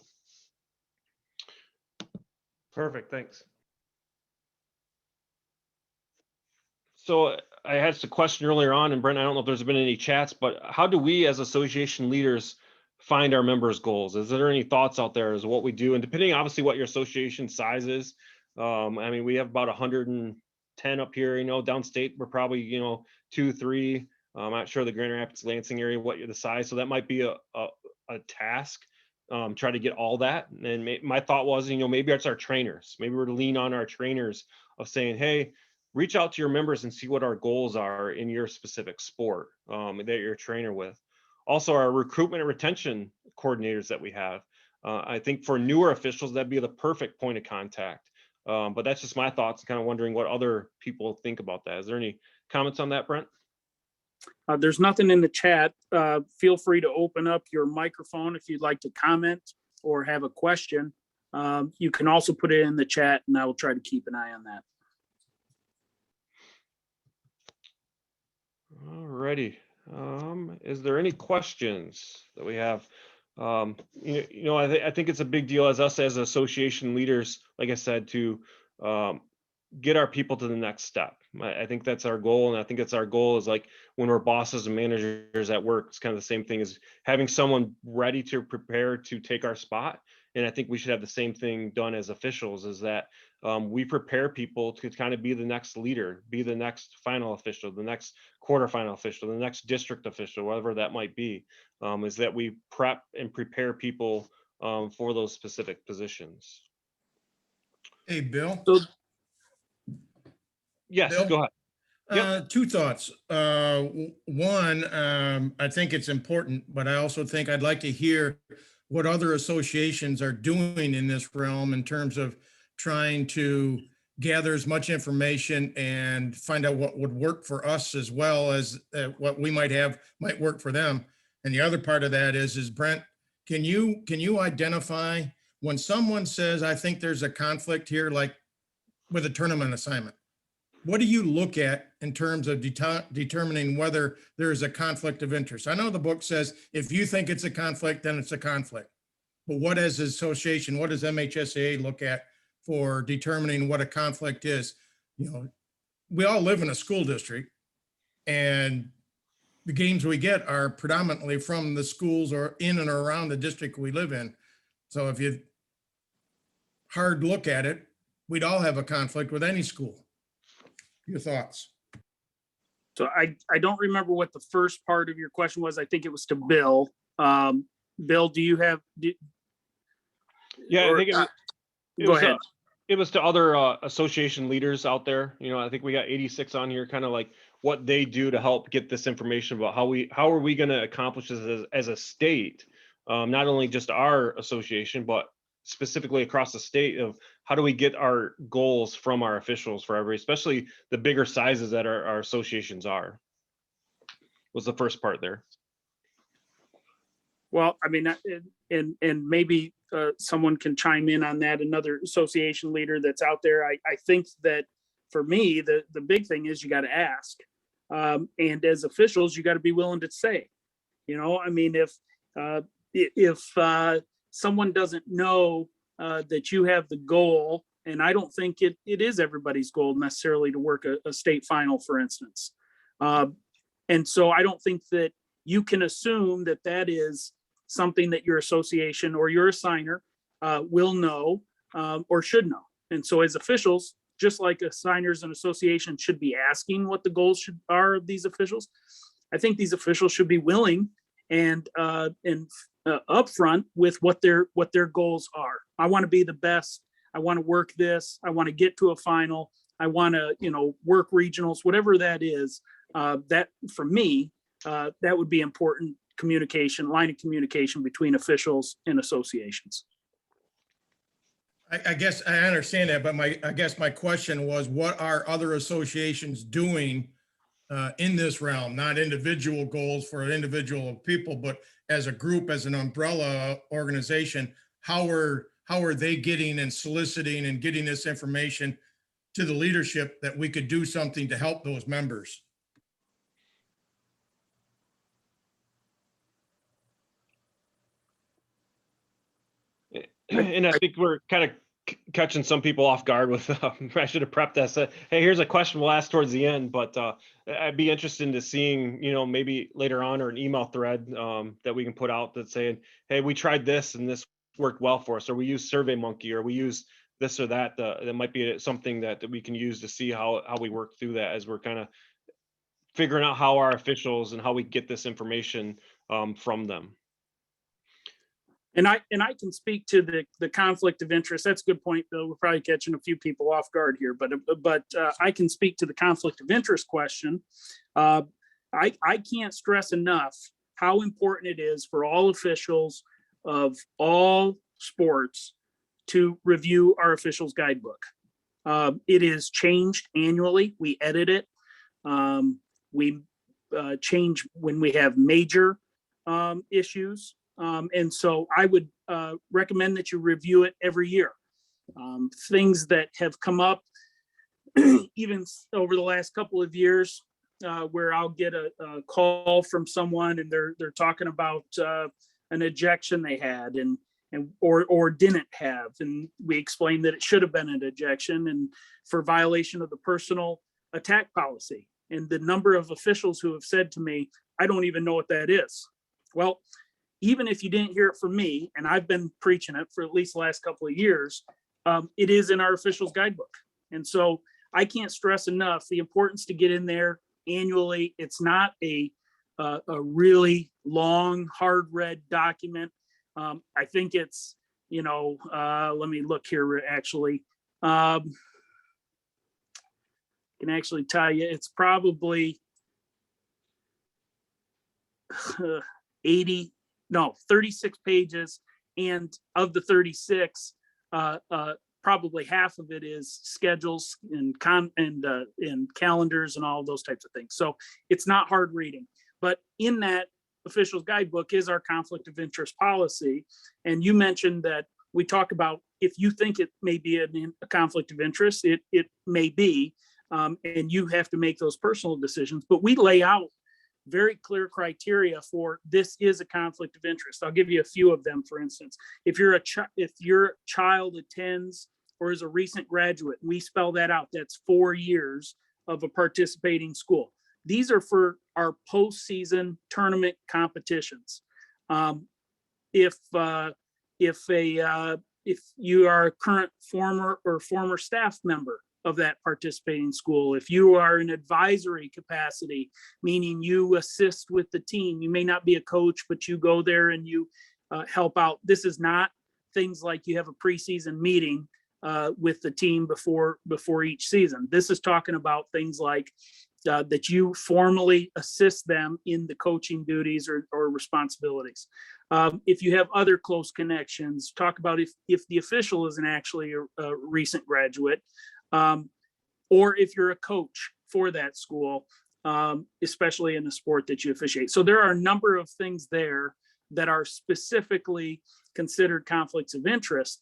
S2: perfect, thanks. So I had a question earlier on, and Brent, I don't know if there's been any chats, but how do we as association leaders find our members' goals? Is there any thoughts out there as what we do? And depending, obviously, what your association size is, I mean, we have about 110 up here, you know, downstate, we're probably, you know, 2, 3. I'm not sure the Grand Rapids, Lansing area, what the size. So that might be a task, try to get all that. And my thought was, you know, maybe it's our trainers. Maybe we're to lean on our trainers of saying, hey, reach out to your members and see what our goals are in your specific sport that you're a trainer with. Also, our recruitment and retention coordinators that we have. I think for newer officials, that'd be the perfect point of contact. But that's just my thoughts, kind of wondering what other people think about that. Is there any comments on that, Brent?
S1: There's nothing in the chat. Feel free to open up your microphone if you'd like to comment or have a question. You can also put it in the chat, and I will try to keep an eye on that.
S2: All righty. Is there any questions that we have? I think it's a big deal as us as association leaders, like I said, to get our people to the next step. I think that's our goal. And I think it's our goal is like when we're bosses and managers at work, it's kind of the same thing as having someone ready to prepare to take our spot. And I think we should have the same thing done as officials, is that we prepare people to kind of be the next leader, be the next final official, the next quarterfinal official, the next district official, whatever that might be, is that we prep and prepare people for those specific positions.
S6: Hey, Bill.
S1: So,
S2: yes,
S6: Bill?
S2: go ahead. Yep.
S6: Two thoughts. One, I think it's important, but I also think I'd like to hear what other associations are doing in this realm in terms of trying to gather as much information and find out what would work for us as well as what we might work for them. And the other part of that is Brent, can you identify when someone says, I think there's a conflict here, like with a tournament assignment? What do you look at in terms of determining whether there is a conflict of interest? I know the book says if you think it's a conflict, then it's a conflict. But what as an association, what does MHSAA look at for determining what a conflict is? You know, we all live in a school district, and the games we get are predominantly from the schools or in and around the district we live in. So if you hard look at it, we'd all have a conflict with any school. Your thoughts?
S1: So I don't remember what the first part of your question was. I think it was to Bill. Bill, do you have?
S2: Yeah, I think
S1: go ahead.
S2: It was to other association leaders out there. You know, I think we got 86 on here, kind of like what they do to help get this information about how are we going to accomplish this as a state, not only just our association, but specifically across the state, of how do we get our goals from our officials for especially the bigger sizes that our associations are, was the first part there.
S1: Well, I mean, and maybe someone can chime in on that, another association leader that's out there. I think that for me, the big thing is you got to ask. And as officials, you got to be willing to say, I mean, if someone doesn't know that you have the goal, and I don't think it is everybody's goal necessarily to work a state final, for instance. And so I don't think that you can assume that that is something that your association or your assigner will know or should know. And so as officials, just like assigners and associations should be asking what the goals are of these officials, I think these officials should be willing and upfront with what their goals are. I want to be the best. I want to work this. I want to get to a final. I want to, work regionals, whatever that is. That for me, that would be important line of communication between officials and associations.
S6: I guess I understand that, but I guess my question was, what are other associations doing in this realm? Not individual goals for individual people, but as a group, as an umbrella organization, how are they getting and soliciting and getting this information to the leadership that we could do something to help those members?
S2: And I think we're kind of catching some people off guard with, I should have prepped that. Hey, here's a question we'll ask towards the end, but I'd be interested in seeing, maybe later on, or an email thread that we can put out that's saying, hey, we tried this and this worked well for us, or we use SurveyMonkey, or we use this or that. That might be something that we can use to see how we work through that as we're kind of figuring out how our officials and how we get this information from them.
S1: And I can speak to the conflict of interest. That's a good point, Bill. We're probably catching a few people off guard here, but I can speak to the conflict of interest question. I can't stress enough how important it is for all officials of all sports to review our officials guidebook. It is changed annually. We edit it. We change when we have major issues. And so I would recommend that you review it every year. Things that have come up even over the last couple of years, where I'll get a call from someone and they're talking about an ejection they had or didn't have, and we explained that it should have been an ejection and for violation of the personal attack policy. And the number of officials who have said to me, I don't even know what that is. Well, even if you didn't hear it from me, and I've been preaching it for at least the last couple of years, it is in our officials guidebook. And so I can't stress enough the importance to get in there annually. It's not a really long, hard read document. I think it's, let me look here actually. Can actually tell you it's probably 36 pages, and of the 36, probably half of it is schedules and calendars and all those types of things. So it's not hard reading, but in that officials guidebook is our conflict of interest policy. And you mentioned that we talk about if you think it may be a conflict of interest, it may be, and you have to make those personal decisions. But we lay out very clear criteria for this is a conflict of interest. I'll give you a few of them. For instance, if your child attends or is a recent graduate, we spell that out. That's 4 years of a participating school. These are for our postseason tournament competitions. If you are a current former staff member of that participating school, if you are in advisory capacity, meaning you assist with the team, you may not be a coach, but you go there and you help out. This is not things like you have a preseason meeting with the team before each season. This is talking about things like that you formally assist them in the coaching duties or responsibilities. If you have other close connections, talk about if the official isn't actually a recent graduate, or if you're a coach for that school, especially in the sport that you officiate. So there are a number of things there that are specifically considered conflicts of interest.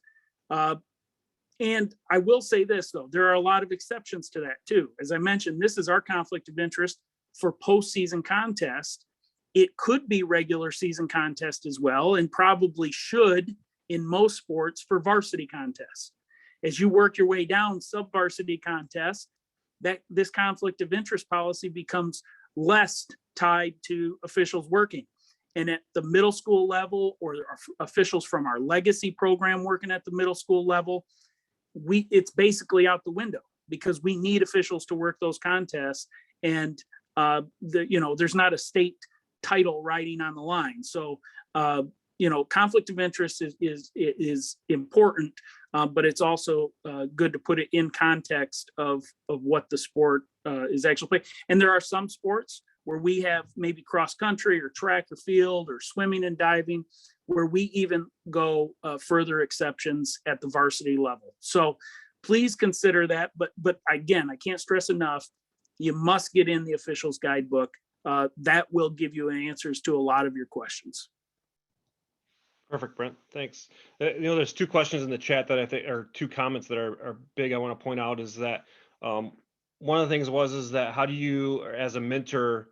S1: And I will say this, though, there are a lot of exceptions to that, too. As I mentioned, this is our conflict of interest for postseason contest. It could be regular season contest as well, and probably should in most sports for varsity contests. As you work your way down sub-varsity contests, that this conflict of interest policy becomes less tied to officials working. And at the middle school level, or officials from our legacy program working at the middle school level, it's basically out the window, because we need officials to work those contests, and there's not a state title riding on the line. So conflict of interest is important, but it's also good to put it in context of what the sport is actually playing. And there are some sports where we have maybe cross country or track or field or swimming and diving, where we even go further exceptions at the varsity level. So please consider that. But again, I can't stress enough, you must get in the officials guidebook. That will give you answers to a lot of your questions.
S2: Perfect, Brent. Thanks. There's two questions in the chat that I think are two comments that are big. I want to point out is that one of the things is that how do you, as a mentor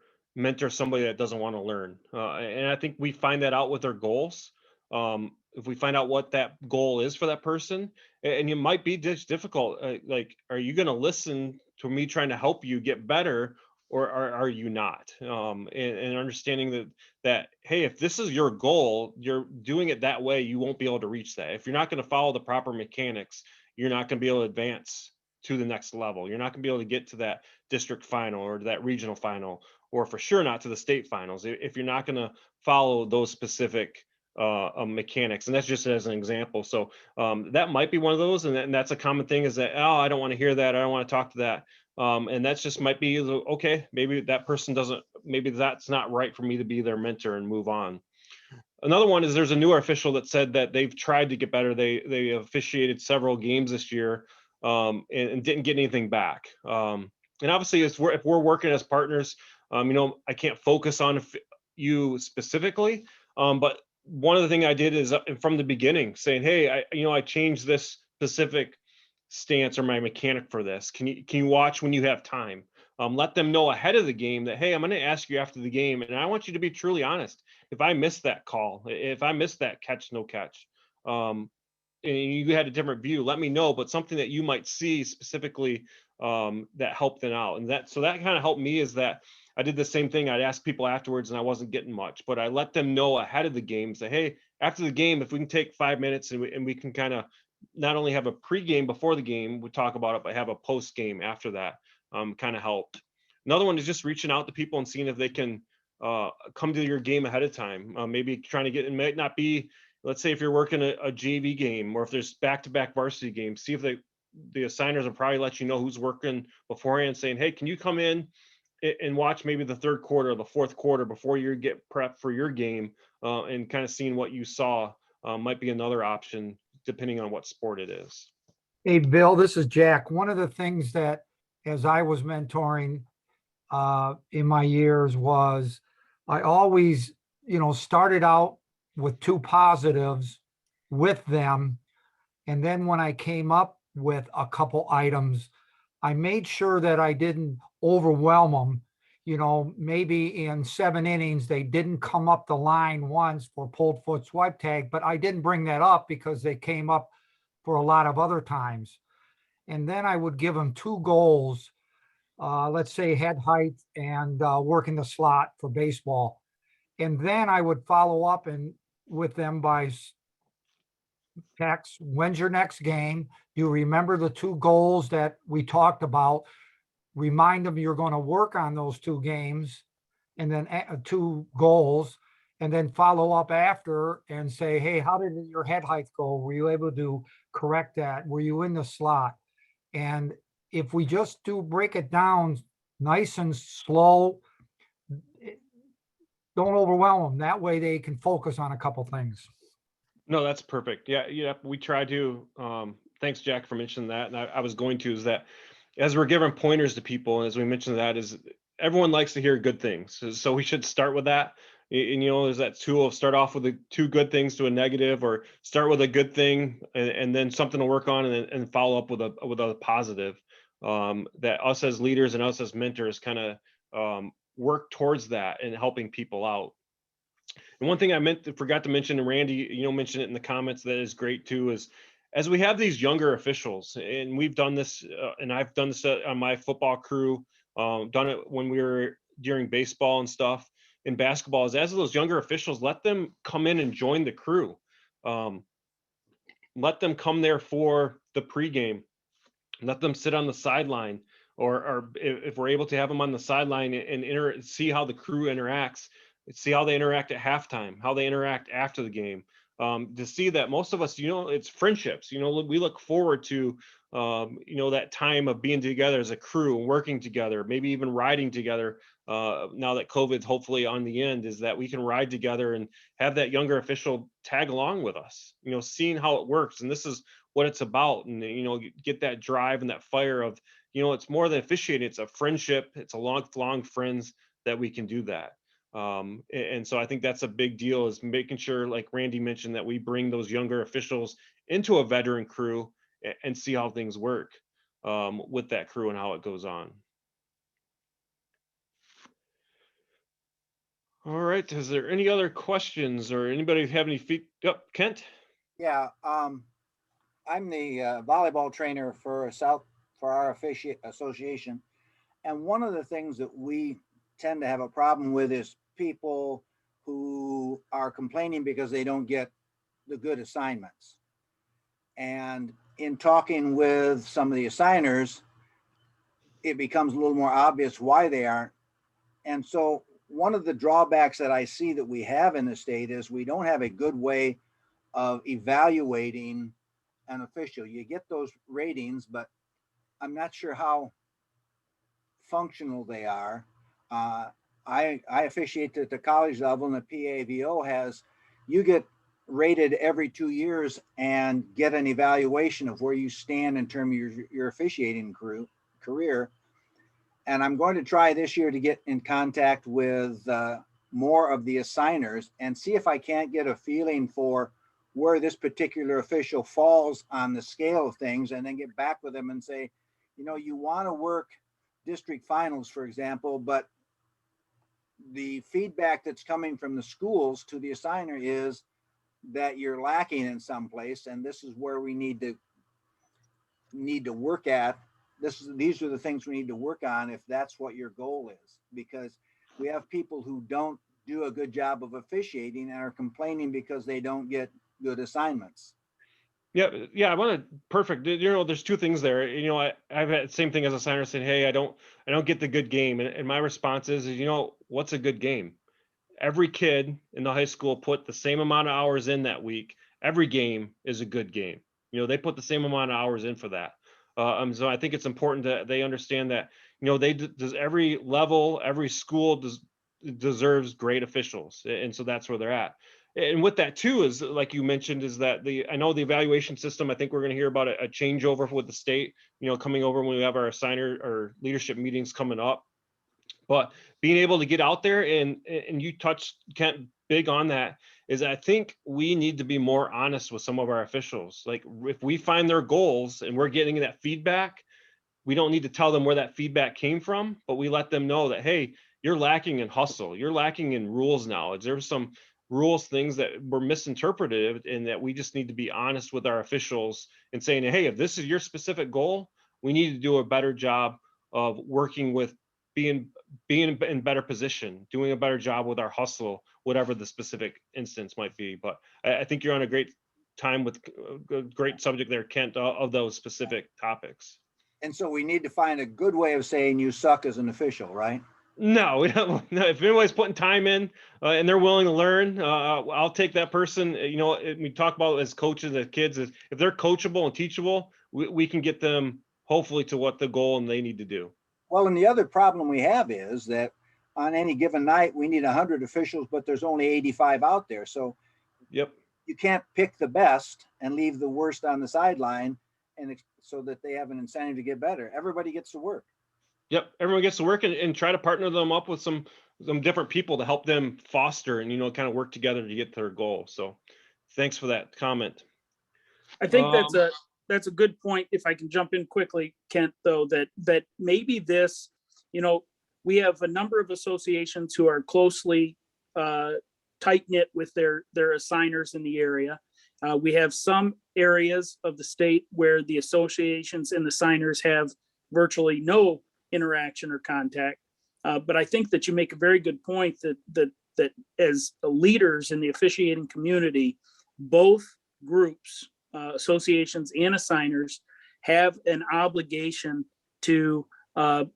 S2: somebody that doesn't want to learn? And I think we find that out with our goals. If we find out what that goal is for that person, and it might be just difficult, like, are you going to listen to me trying to help you get better, or are you not? And understanding that, hey, if this is your goal, you're doing it that way, you won't be able to reach that. If you're not going to follow the proper mechanics, you're not going to be able to advance to the next level. You're not going to be able to get to that district final or that regional final, or for sure not to the state finals, if you're not going to follow those specific mechanics. And that's just as an example. So that might be one of those. And that's a common thing, is that, oh, I don't want to hear that. I don't want to talk to that. And that's just might be, okay, maybe that person doesn't, maybe that's not right for me to be their mentor, and move on. Another one is there's a newer official that said that they've tried to get better. They officiated several games this year and didn't get anything back. And obviously, if we're working as partners, I can't focus on you specifically, but one of the things I did is from the beginning saying, hey, I changed this specific stance or my mechanic for this. Can you watch when you have time? Let them know ahead of the game that, hey, I'm going to ask you after the game, and I want you to be truly honest. If I missed that call, if I missed that catch, no catch, and you had a different view, let me know. But something that you might see specifically that helped them out, and that kind of helped me, is that I did the same thing. I'd ask people afterwards, and I wasn't getting much, but I let them know ahead of the game. Say, hey, after the game, if we can take 5 minutes and we can kind of not only have a pregame before the game, we talk about it, but have a post game after that, kind of helped. Another one is just reaching out to people and seeing if they can come to your game ahead of time. Maybe trying to get, it might not be, let's say if you're working a JV game, or if there's back-to-back varsity games, see if the assigners will probably let you know who's working beforehand, saying, hey, can you come in and watch maybe the third quarter or the fourth quarter before you get prepped for your game, and kind of seeing what you saw might be another option, depending on what sport it is.
S3: Hey, Bill, this is Jack. One of the things that, as I was mentoring in my years, was I always, started out with 2 positives with them. And then when I came up with a couple items, I made sure that I didn't overwhelm them. Maybe in 7 innings, they didn't come up the line once for pulled foot swipe tag, but I didn't bring that up because they came up for a lot of other times. And then I would give them 2 goals, let's say head height and working the slot for baseball. And then I would follow up with them by text, when's your next game? You remember the 2 goals that we talked about. Remind them you're going to work on those 2 games, and then 2 goals, and then follow up after and say, hey, how did your head height go? Were you able to correct that? Were you in the slot? And if we just break it down nice and slow. Don't overwhelm them. That way they can focus on a couple things.
S2: No, that's perfect. Yeah, yeah. We try to. Thanks, Jack, for mentioning that. And I was going to is that as we're giving pointers to people, and as we mentioned that is everyone likes to hear good things. So we should start with that. And you know, there's that tool of start off with the two good things to a negative, or start with a good thing and then something to work on, and follow up with a positive. That us as leaders and us as mentors kind of work towards that and helping people out. And one thing forgot to mention, and Randy, you know, mentioned it in the comments, that is great too, is as we have these younger officials, and we've done this, and I've done this on my football crew, done it when we were during baseball and stuff. In basketball, is as those younger officials, let them come in and join the crew. Let them come there for the pregame. Let them sit on the sideline, or if we're able to have them on the sideline and see how the crew interacts. See how they interact at halftime, how they interact after the game. To see that most of us, you know, it's friendships. You know, we look forward to, you know, that time of being together as a crew and working together, maybe even riding together. Now that COVID's hopefully on the end, is that we can ride together and have that younger official tag along with us. You know, seeing how it works, and this is what it's about. And you know, get that drive and that fire of, you know, it's more than officiating. It's a friendship. It's a long friends that we can do that. And so I think that's a big deal, is making sure, like Randy mentioned, that we bring those younger officials into a veteran crew and see how things work with that crew and how it goes on. All right. Is there any other questions, or anybody have any Kent?
S7: Yeah, I'm the volleyball trainer for our association, and one of the things that we tend to have a problem with is people who are complaining because they don't get the good assignments. And in talking with some of the assigners, it becomes a little more obvious why they aren't. And so one of the drawbacks that I see that we have in the state is we don't have a good way of evaluating an official. You get those ratings, but I'm not sure how functional they are. I officiate at the college level, and the PAVO has, you get rated every 2 years and get an evaluation of where you stand in terms of your officiating career. And I'm going to try this year to get in contact with more of the assigners and see if I can't get a feeling for where this particular official falls on the scale of things, and then get back with them and say, you know, you want to work district finals, for example, but the feedback that's coming from the schools to the assigner is that you're lacking in some place, and this is where we need to work at. These are the things we need to work on if that's what your goal is, because we have people who don't do a good job of officiating and are complaining because they don't get good assignments.
S2: Yeah, I want to perfect. You know, there's two things there. You know, I've had the same thing as a signer saying, hey, I don't get the good game. And my response is, you know, what's a good game? Every kid in the high school put the same amount of hours in that week. Every game is a good game. You know, they put the same amount of hours in for that. So I think it's important that they understand that, you know, does every level, every school deserves great officials. And so that's where they're at. And with that too, is like you mentioned, is that I know the evaluation system, I think we're going to hear about a changeover with the state, you know, coming over when we have our assigner or leadership meetings coming up. But being able to get out there and you touched, Kent, big on that, is I think we need to be more honest with some of our officials. Like if we find their goals and we're getting that feedback, we don't need to tell them where that feedback came from, but we let them know that, hey, you're lacking in hustle. You're lacking in rules knowledge. There's some rules, things that were misinterpreted, and that we just need to be honest with our officials and saying, hey, if this is your specific goal, we need to do a better job of working with being in better position, doing a better job with our hustle, whatever the specific instance might be. But I think you're on a great time with a great subject there, Kent, of those specific topics.
S7: And so we need to find a good way of saying you suck as an official, right?
S2: No, we don't. No, if anybody's putting time in and they're willing to learn, I'll take that person. You know, we talk about as coaches, as kids, if they're coachable and teachable, we can get them hopefully to what the goal and they need to do.
S7: Well, and the other problem we have is that on any given night, we need 100 officials, but there's only 85 out there. So
S2: Yep.
S7: you can't pick the best and leave the worst on the sideline, and so that they have an incentive to get better. Everybody gets to work.
S2: Yep. Everyone gets to work and try to partner them up with some different people to help them foster and, kind of work together to get to their goal. So thanks for that comment.
S1: I think that's a good point. If I can jump in quickly, Kent, though, that maybe this, we have a number of associations who are closely tight knit with their assigners in the area. We have some areas of the state where the associations and the signers have virtually no interaction or contact. But I think that you make a very good point that as leaders in the officiating community, both groups, associations and assigners, have an obligation to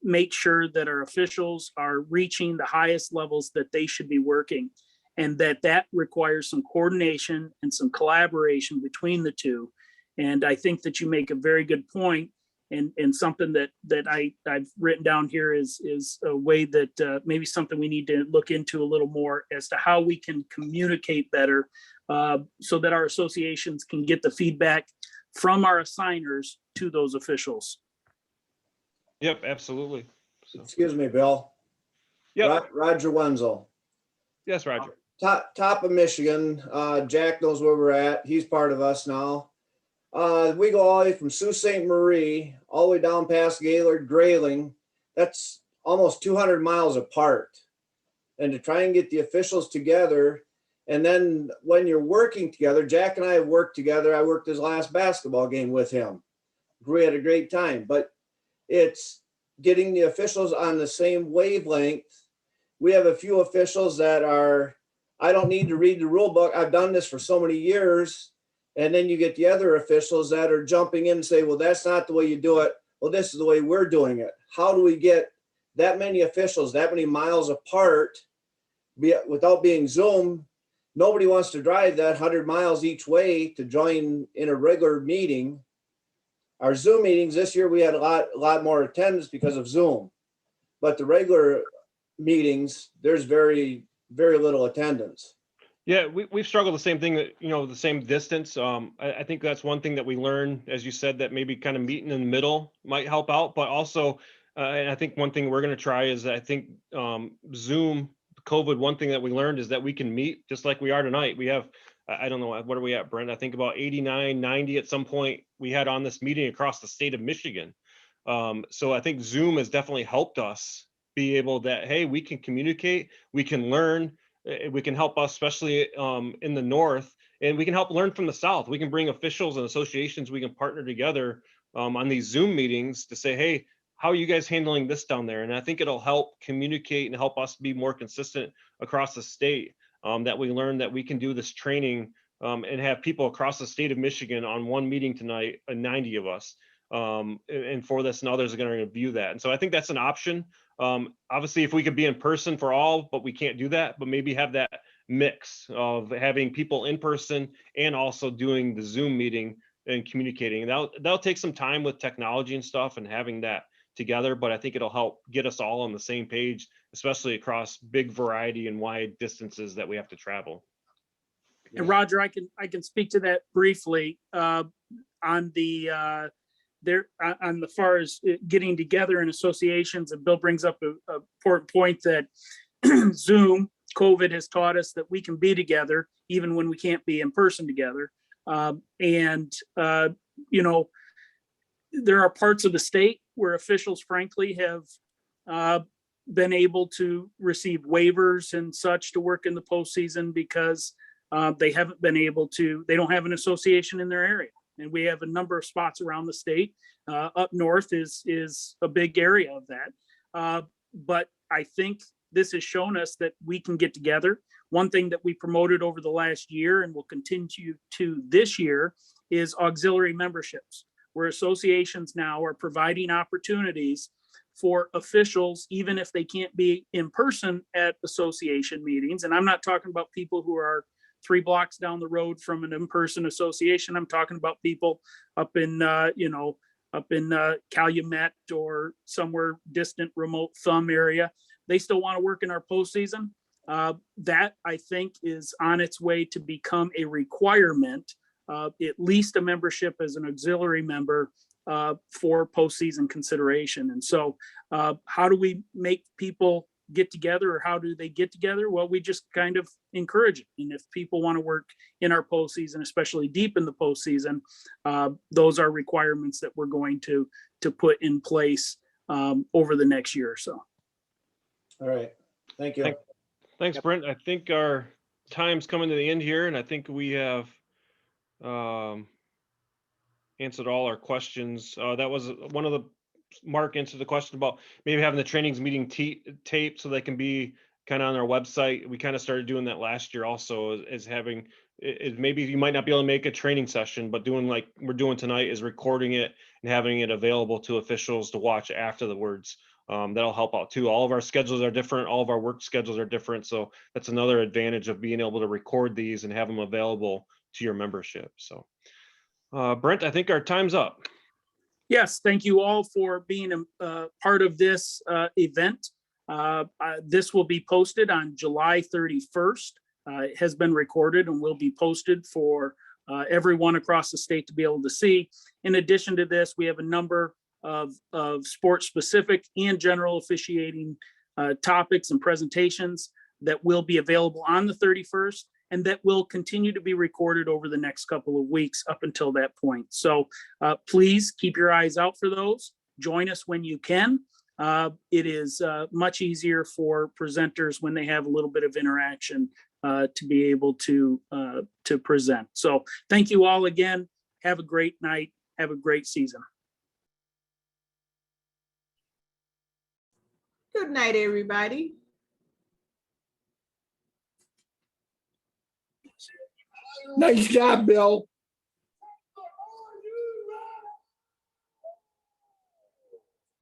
S1: make sure that our officials are reaching the highest levels that they should be working, and that requires some coordination and some collaboration between the two. And I think that you make a very good point, and something that I've written down here is a way that maybe something we need to look into a little more as to how we can communicate better, so that our associations can get the feedback from our assigners to those officials.
S2: Yep, absolutely. So,
S8: Excuse me, Bill.
S2: yep.
S8: Roger Wenzel.
S2: Yes, Roger.
S8: Top of Michigan. Jack knows where we're at. He's part of us now. We go all the way from Sault Ste. Marie all the way down past Gaylord, Grayling. That's almost 200 miles apart. And to try and get the officials together, and then when you're working together, Jack and I have worked together. I worked his last basketball game with him. We had a great time, but it's getting the officials on the same wavelength. We have a few officials that are, I don't need to read the rule book. I've done this for so many years. And then you get the other officials that are jumping in and say, well, that's not the way you do it. Well, this is the way we're doing it. How do we get that many officials, that many miles apart without being Zoom? Nobody wants to drive that 100 miles each way to join in a regular meeting. Our Zoom meetings this year, we had a lot more attendance because of Zoom. But the regular meetings, there's very, very little attendance.
S2: Yeah, we've struggled the same thing, that, the same distance. I think that's one thing that we learned, as you said, that maybe kind of meeting in the middle might help out. But also, and I think one thing we're going to try is, I think Zoom, COVID, one thing that we learned is that we can meet just like we are tonight. We have, I don't know, what are we at, Brent? I think about 89, 90 at some point we had on this meeting across the state of Michigan. So I think Zoom has definitely helped us be able that, hey, we can communicate, we can learn, we can help us, especially in the north, and we can help learn from the south. We can bring officials and associations, we can partner together on these Zoom meetings to say, hey, how are you guys handling this down there? And I think it'll help communicate and help us be more consistent across the state, that we learn that we can do this training and have people across the state of Michigan on one meeting tonight, 90 of us, and for this, and others are going to review that. And so I think that's an option. Obviously, if we could be in person for all, but we can't do that, but maybe have that mix of having people in person and also doing the Zoom meeting and communicating. That'll take some time with technology and stuff and having that together, but I think it'll help get us all on the same page, especially across big variety and wide distances that we have to travel.
S1: And Roger, I can speak to that briefly on the on the far as getting together in associations. And Bill brings up an important point that Zoom, COVID has taught us that we can be together even when we can't be in person together. There are parts of the state where officials, frankly, have been able to receive waivers and such to work in the postseason because they haven't been able to, they don't have an association in their area. And we have a number of spots around the state. Up north is a big area of that. But I think this has shown us that we can get together. One thing that we promoted over the last year and will continue to this year is auxiliary memberships, where associations now are providing opportunities for officials, even if they can't be in person at association meetings. And I'm not talking about people who are 3 blocks down the road from an in-person association. I'm talking about people up in, up in Calumet or somewhere distant, remote thumb area. They still want to work in our postseason. That I think is on its way to become a requirement, at least a membership as an auxiliary member for postseason consideration. And so how do we make people get together, or how do they get together? Well, we just kind of encourage it. And if people want to work in our postseason, especially deep in the postseason, those are requirements that we're going to put in place over the next year or so.
S8: All right. Thank you.
S2: Thanks, Brent. I think our time's coming to the end here, and I think we have answered all our questions. That was one of the Mark answered the question about maybe having the trainings meeting tape so they can be kind of on our website. We kind of started doing that last year also, is having maybe you might not be able to make a training session, but doing like we're doing tonight is recording it and having it available to officials to watch afterwards. That'll help out too. All of our schedules are different. All of our work schedules are different. So that's another advantage of being able to record these and have them available to your membership. So Brent, I think our time's up.
S1: Yes, thank you all for being a part of this event. This will be posted on July 31st. It has been recorded and will be posted for everyone across the state to be able to see. In addition to this, we have a number of sports specific and general officiating topics and presentations that will be available on the 31st, and that will continue to be recorded over the next couple of weeks up until that point. So please keep your eyes out for those. Join us when you can. It is much easier for presenters when they have a little bit of interaction to be able to present. So thank you all again. Have a great night. Have a great season.
S9: Good night, everybody.
S10: Nice job, Bill.